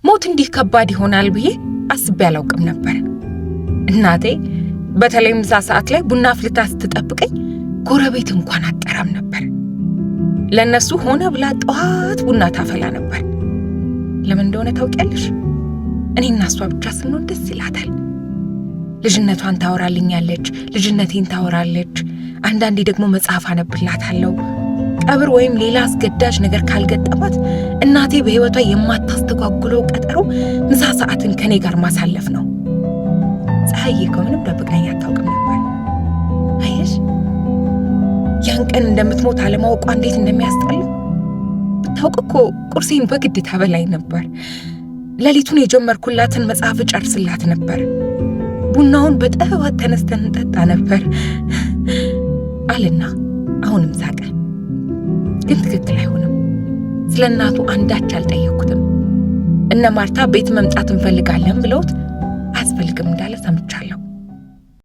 ሞት እንዲህ ከባድ ይሆናል ብዬ አስቤ አላውቅም ነበር። እናቴ በተለይ ምሳ ሰዓት ላይ ቡና አፍልታ ስትጠብቀኝ ጎረቤት እንኳን አጠራም ነበር። ለነሱ ሆነ ብላ ጠዋት ቡና ታፈላ ነበር። ለምን እንደሆነ ታውቂያለሽ? እኔና እሷ ብቻ ስንሆን ደስ ይላታል። ልጅነቷን ታወራልኛለች፣ ልጅነቴን ታወራለች። አንዳንዴ ደግሞ መጽሐፍ አነብላታለሁ። ቀብር ወይም ሌላ አስገዳጅ ነገር ካልገጠማት እናቴ በሕይወቷ የማታስተጓጉለው ቀጠሮ ምሳ ሰዓትን ከኔ ጋር ማሳለፍ ነው። ፀሐዬ ከምንም ደብቃኝ አታውቅም ነበር። አየሽ፣ ያን ቀን እንደምትሞት አለማወቋ እንዴት እንደሚያስጠላ ብታውቅ እኮ ቁርሴን በግድ ታበላኝ ነበር። ሌሊቱን የጀመርኩላትን መጽሐፍ እጨርስላት ነበር። ቡናውን በጠዋት ተነስተን እንጠጣ ነበር አልና አሁንም ሳቀ። ግን ትክክል አይሆንም። ስለ እናቱ አንዳች አልጠየኩትም። እነ ማርታ ቤት መምጣት እንፈልጋለን ብለውት አያስፈልግም እንዳለ ሰምቻለሁ።